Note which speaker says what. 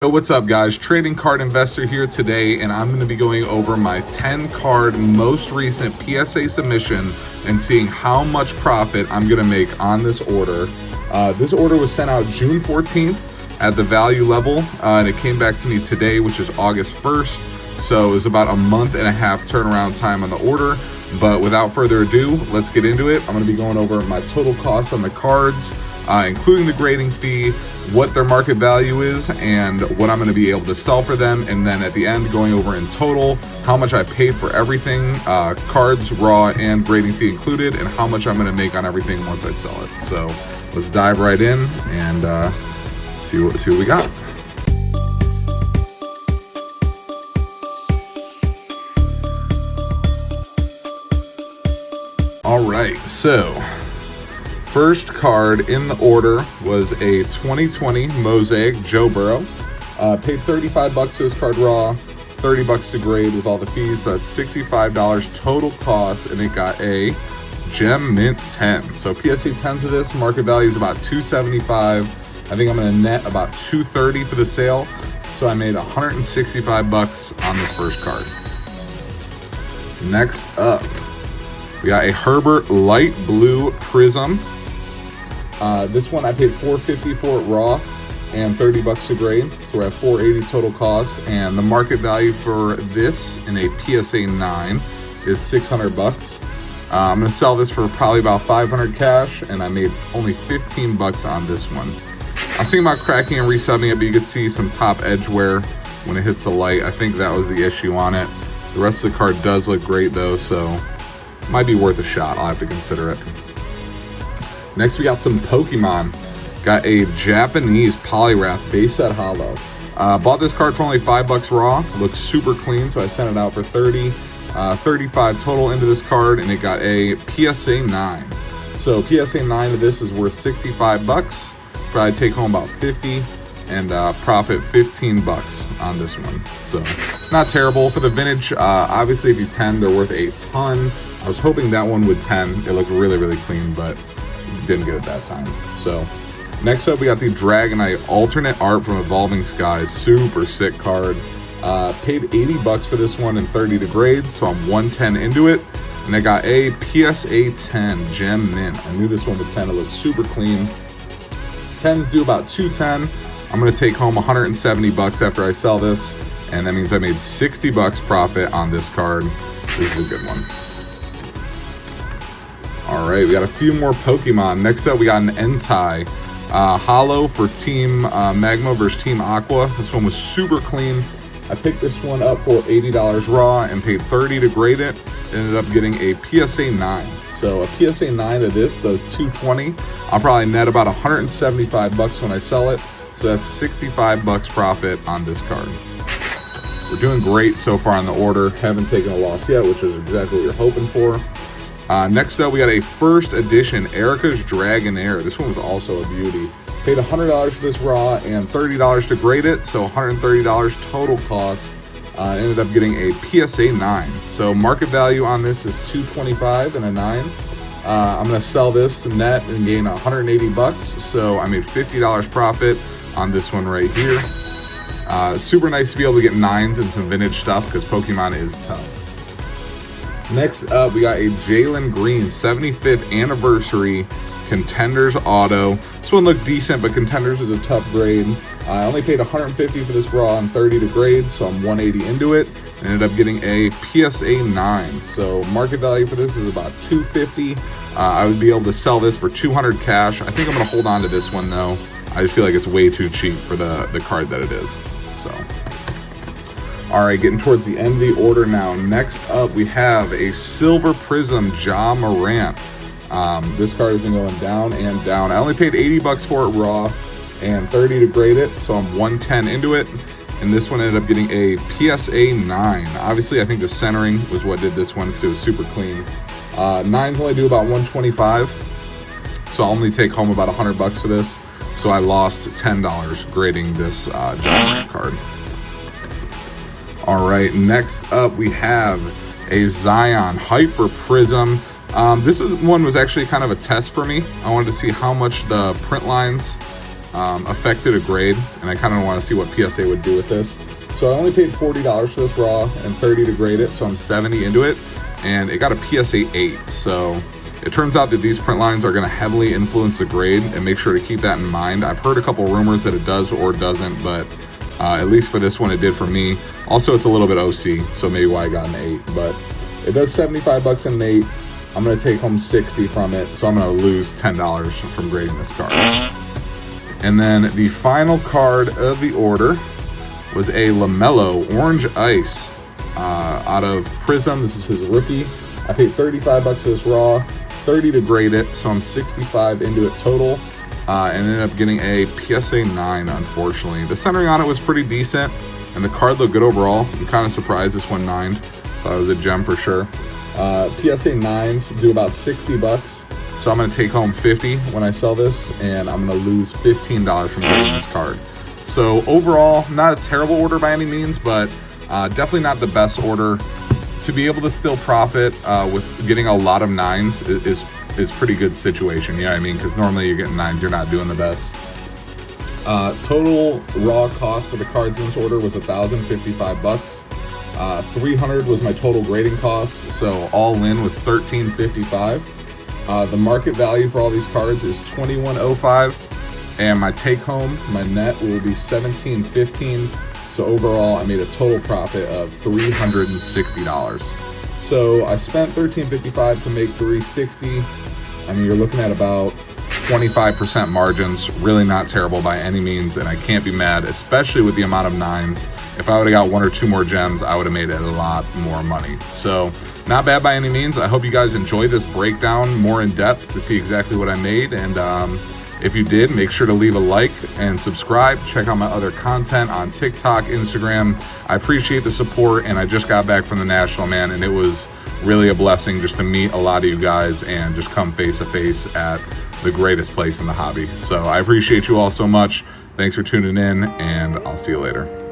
Speaker 1: Yo, what's up guys? Trading Card Investor here today, and I'm going to be going over my 10 card most recent PSA submission and seeing how much profit I'm going to make on this order. This order was sent out June 14th at the value level, and it came back to me today, which is August 1st. So it was about a month and a half turnaround time on the order. But without further ado, let's get into it. I'm going to be going over my total costs on the cards, including the grading fee, what their market value is, and what I'm going to be able to sell for them. And then at the end, going over in total how much I paid for everything, cards, raw, and grading fee included, and how much I'm going to make on everything once I sell it. So let's dive right in and see what we got. All right, so first card in the order was a 2020 Mosaic Joe Burrow. Paid $35 for this card raw, $30 to grade with all the fees, so that's $65 total cost, and it got a Gem Mint 10. So PSA 10s of this, market value is about $275. I think I'm gonna net about $230 for the sale, so I made $165 on this first card. Next up, we got a Herbert Light Blue Prism. This one I paid $450 for it raw and $30 to grade, so we're at $480 total cost. And the market value for this in a PSA 9 is $600. I'm gonna sell this for probably about $500 cash, and I made only $15 on this one. I was thinking about cracking and resubbing it, but you could see some top edge wear when it hits the light. I think that was the issue on it. The rest of the card does look great though, so might be worth a shot. I'll have to consider it. Next, we got some Pokemon. Got a Japanese Poliwrath base set holo. Bought this card for only $5 raw. Looks super clean, so I sent it out for $30. $35 total into this card, and it got a PSA 9. So PSA 9 of this is worth $65. Probably take home about $50 and profit $15 on this one. So not terrible for the vintage. Obviously, if you 10, they're worth a ton. I was hoping that one would 10. It looked really, really clean, but didn't get it that time. So next up, we got the Dragonite alternate art from Evolving Skies. Super sick card. Paid $80 for this one and $30 to grade, so I'm 110 into it. And I got a PSA 10 Gem Mint. I knew this one would 10. It looks super clean. 10s do about 210. I'm gonna take home $170 after I sell this, and that means I made $60 profit on this card. This is a good one. All right, we got a few more Pokemon. Next up, we got an Entei holo for Team Magma versus Team Aqua. This one was super clean. I picked this one up for $80 raw and paid $30 to grade it. Ended up getting a PSA 9. So a PSA 9 of this does $220. I'll probably net about $175 when I sell it. So that's $65 profit on this card. We're doing great so far in the order. Haven't taken a loss yet, which is exactly what you're hoping for. Next up, we got a first edition Erica's Dragonair. This one was also a beauty. Paid $100 for this raw and $30 to grade it, so $130 total cost. Ended up getting a PSA 9. So market value on this is $225 and a 9. I'm gonna sell this net and gain $180, so I made $50 profit on this one right here. Super nice to be able to get 9s and some vintage stuff because Pokemon is tough. Next up, we got a Jalen Green 75th anniversary Contenders auto. This one looked decent, but Contenders is a tough grade. I only paid $150 for this raw and $30 to grade, so I'm 180 into it. And ended up getting a PSA 9. So market value for this is about $250. I would be able to sell this for $200 cash. I think I'm gonna hold on to this one though. I just feel like it's way too cheap for the card that it is. So. All right, getting towards the end of the order now. Next up, we have a Silver Prism Ja Morant. This card has been going down and down. I only paid $80 for it raw and $30 to grade it, so I'm 110 into it. And this one ended up getting a PSA 9. Obviously, I think the centering was what did this one because it was super clean. 9s only do about 125, so I'll only take home about $100 for this. So I lost $10 grading this Ja Morant card. All right, next up we have a Zion Hyper Prism. This one was actually kind of a test for me. I wanted to see how much the print lines affected a grade, and I kind of want to see what PSA would do with this. So I only paid $40 for this raw and $30 to grade it, so I'm 70 into it, and it got a PSA 8. So it turns out that these print lines are going to heavily influence the grade, and make sure to keep that in mind. I've heard a couple rumors that it does or doesn't, but at least for this one it did for me. Also, it's a little bit OC, so maybe why I got an 8, but it does 75 bucks in an 8. I'm going to take home 60 from it, so I'm going to lose $10 from grading this card. And then the final card of the order was a LaMelo Orange Ice out of Prism. This is his rookie. I paid 35 bucks for this raw, 30 to grade it, so I'm 65 into it total, and ended up getting a PSA 9, unfortunately. The centering on it was pretty decent, and the card looked good overall. I'm kind of surprised this one 9. Thought it was a gem for sure. PSA 9s do about 60 bucks, so I'm going to take home 50 when I sell this, and I'm going to lose $15 from getting this card. So overall, not a terrible order by any means, but definitely not the best order. To be able to still profit with getting a lot of 9s is pretty good situation, you know what I mean? Because normally you're getting 9s, you're not doing the best. Total raw cost for the cards in this order was $1,055. 300 was my total grading cost, so all in was $1,355. The market value for all these cards is $2,105, and my take home, my net, will be $1,715. So overall, I made a total profit of $360. So I spent $1,355 to make $360. I mean, you're looking at about 25% margins, really not terrible by any means, and I can't be mad, especially with the amount of 9s. If I would have got 1 or 2 more gems, I would have made it a lot more money. So not bad by any means. I hope you guys enjoyed this breakdown more in depth to see exactly what I made, and if you did, make sure to leave a like and subscribe. Check out my other content on TikTok, Instagram. I appreciate the support, and I just got back from the National, man, and it was really a blessing just to meet a lot of you guys and just come face to face at the greatest place in the hobby. So I appreciate you all so much. Thanks for tuning in, and I'll see you later.